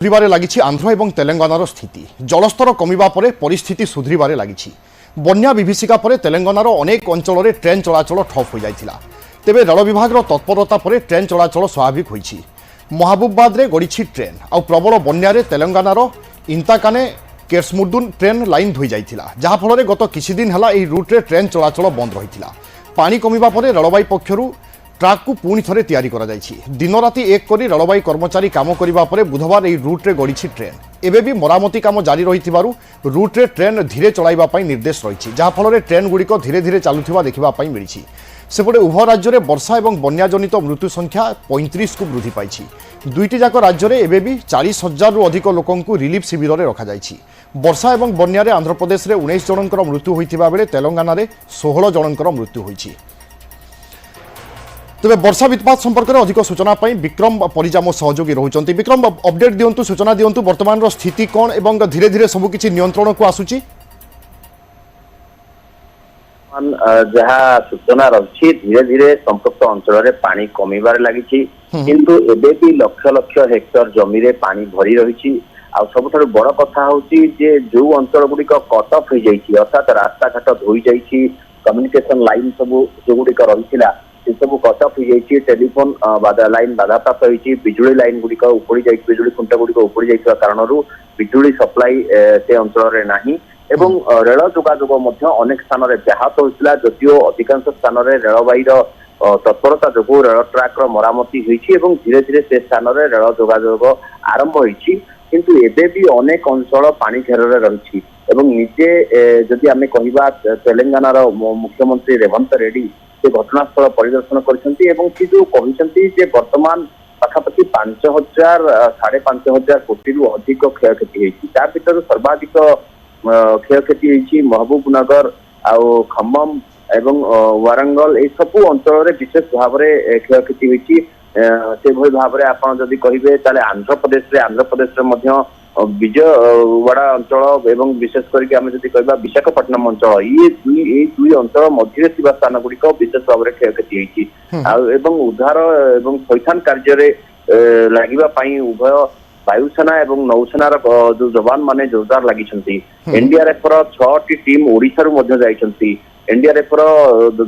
सुधरिबारे लागिछि आंध्र एवं तेलंगानार स्थिति जलस्तर कमिबा परे परिस्थिति सुधरिबारे लागिछि। बन्या विभीषिका परे तेलंगानार अनेक अंचल में ट्रेन चलाचल ठप हो जाइथिला। तेबे रेल विभाग तत्परता परे ट्रेन चलाचल स्वाभाविक होइछि। महबूबाबाद रे गड़िछि ट्रेन आउ प्रबल बन्या रे तेलंगानार इंताकाने केर्समुड्डुन ट्रेन लाइन धोई जाइथिला, जहा फल गत किछि दिन हला एही रूट रे ट्रेन चलाचल बंद रहिथिला। पानी कमिबा परे रेलवाई पक्षरु ट्राक को पुणी थे तैयारी करा जाइछि। दिन राति एक करी रेलवाई कर्मचारी काम करिबा परे बुधवार एही रूट रे गड़िछि ट्रेन। एबे भी मरामती काम जारी रहिथिबारु रूट रे ट्रेन धीरे चलाइबा पई निर्देश रहिछि, जहा फल ट्रेन गुड़िक धीरे धीरे चालुथिबा देखिबा पई मिलिछि। सेपटे उभय राज्य में वर्षा और बन्याजनित मृत्यु संख्या 35 को वृद्धि पाई। दुईटी जाक राज्य में एबे भी 40,000 रु अधिक लोकंकु रिलीफ शिविर में रखा जाइछि। वर्षा और बन्या रे आंध्र प्रदेश में 19 जनकर मृत्यु होइथिबा बेले तेलंगाना रे 16 जनकर मृत्यु होइछि। तेज वर्षा वित्पात संपर्क में अधिक सूचना पाई विक्रम परिजा मो सहयोगी रोचंती। विक्रम, अपडेट दियंतु, सूचना दियंतु, वर्तमान स्थिति कौन एवं धीरे धीरे सबकिछि नियंत्रण को आसुची? जहाँ सूचना रही धीरे धीरे संपृक्त अंचल में पानी कमिबार लगी, किंतु एबे भी लक्ष लक्ष हेक्टर जमी रे पानी भरी रही। आ सबुठारु बड़ कथा होची जे जो अंचल गुड़िक कट ऑफ हो जाइछि, अर्थात रास्ता घाट धोई जाइछि, कम्युनिकेशन लाइन सब जो गुड़िक रहिथिला से सब कट ऑफ हो जाइछि, टेलीफोन लाइन बाधाप्राप्त होइछि, बिजुली लाइन गुड़िक उपड़ी जाइछि, बिजुली खुंटा गुड़िक उपड़ी जाइथिबा कारणरू बिजुली सप्लाई से अंचल रे नाही एवं रेल जोगाजोग मध्य अनेक स्थान में व्याहत होता। जदिओ अधिकांश स्थान में रेलवाई तत्परता जो रेल ट्राक मरामती होती धीरे धीरे से स्थान में रेल जोगाजोग आरंभ होती, किंतु एबे भी अनेक अंचल पानी घेर रही। निजे जदि आमे कहिबा तेलंगानार मुख्यमंत्री रेवंत रेड्डी से घटनास्थल परिदर्शन करछंती जो कहिसंती जे वर्तमान पाखापाखि 5,000 5,500 कोटी रु अधिक क्षयक्षति होती। ता भीतर सर्वाधिक क्षयक्षति होती महबूबनगर आउ खम्मम एवं वारंगल ए सबू अंचल में विशेष भाव में क्षयक्षति होती। से भली भाव में आप जदि कहे ताले आंध्र प्रदेश में विजयवाड़ा अंचल एवं विशेष करके आम जदि कह विशाखापट्टनम अंचल ये दुई अंचल मध्य स्थान गुड़िक विशेष भाव में क्षयक्षति होती। उद्धार एवं थैथान कार्य लगे उभय वायुसेना एवं नौसेनार जो जवान माने जोरदार लगी। एनडीआरएफ 6टी टीम ओडिशा रु मध्य जाइछंती। एनडीआरएफ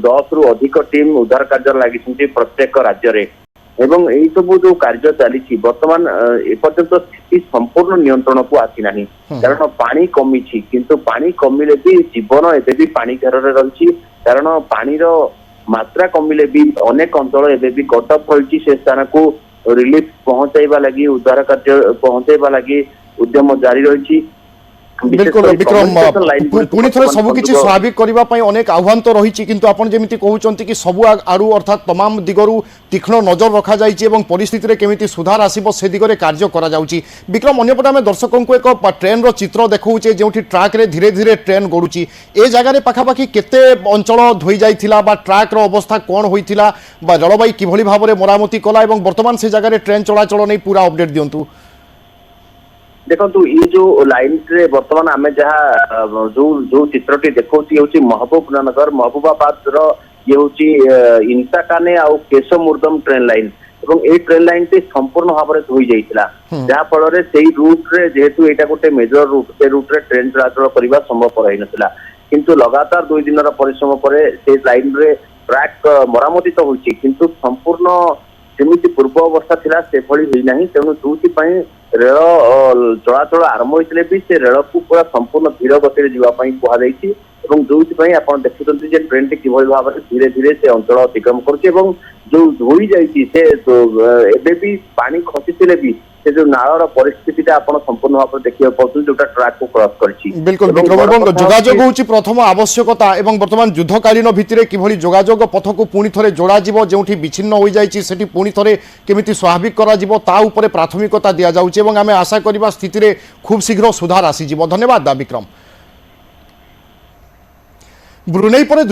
10 रु अधिक टीम उद्धार कार्य लगी प्रत्येक राज्य रे एवं यही सब जो कार्य चली वर्तमान एपर्यंत स्थिति संपूर्ण नियंत्रण को आसी नाही, कारण पानी कमी किंतु पानी कमिले भी जीवन एबे भी पानी घेर रही। कारण पानी मात्रा कमिले भी अनेक अंचल एबे भी कट ऑफ होइछि। से स्थान को रिलीफ पहुंचाइबा लगी उद्धार कार्य पहुंचाइबा लगी उद्यम जारी रही। बिल्कुल विक्रम, पुणी थे सबकिछि स्वाभाविक करबा पई अनेक आह्वान तो रही, किंतु आपण जेमिति कहउचंती कि सबु आड़ू अर्थात तमाम दिगरु तीक्ष्ण नजर रखा जाइछि एवं परिस्थिति रे केमिति सुधार आसीबो से दिगरे कार्य करा जाउछि। विक्रम, अन्यपटे आमे दर्शकों को एक ट्रेन रो चित्र देखौचे जेउठी ट्रैक रे धीरे धीरे ट्रेन गडुछि। ए जगह रे पाखापाखि केते अंचल धोई जाइथिला बा ट्रैक रो अवस्था कोन होइथिला बा रेलवाई किभली भाव रे मरामती कला एवं वर्तमान से जगह रे ट्रेन चलाचल नै पूरा अपडेट दियंतु। देखो ये जो लाइन रे वर्तमान आमे जहाँ जो चित्रटी देखौची होची महबूबाबाद ये होची इंताकाने आउ केशमुर्दम ट्रेन लाइन एवं ए ट्रेन लाइन टी संपूर्ण भाव में धोई जाइथिला, जहा फल रे सेही रूट रे जेहेतु एटा गोटे मेजर रूट से रूट रे ट्रेन चलाचल करबा संभव रही नथिला, किंतु लगातार 2 दिन परिश्रम पर से लाइन रे ट्रैक मरामती तो होची, किंतु संपूर्ण जेमिति पूर्व अवस्था थिला से भली होई नाही। तेणु जोथि रेल चलाचल आरंभ होते भी से रेल को पूरा संपूर्ण धीर गति जावाई कहुई जो देखुं ट्रेन टी किभली भाव में धीरे धीरे से अंचल अतिक्रम कर जो धोई जाए भी पानी खसी भी से जो नालर परिस्थिति संपूर्ण भाव में देखा पाते जो ट्रैक को क्रॉस करछि। बिल्कुल विक्रम, जोगाजोग होची प्रथम आवश्यकता एवं वर्तमान युद्धकालीन भित्तिरे किभली जोगाजोग पथ को पुणी थे जोड़ा जिवो जेउठी विच्छिन्न हो जाइछि सेठी पुणी थे केमिति स्वाभाविक करा जिवो ता उपरे प्राथमिकता दिया जाउछि एवं आमे आशा करिबा स्थिति रे खूब शीघ्र सुधार आसी जिवो। धन्यवाद विक्रम। ब्रुनेई पर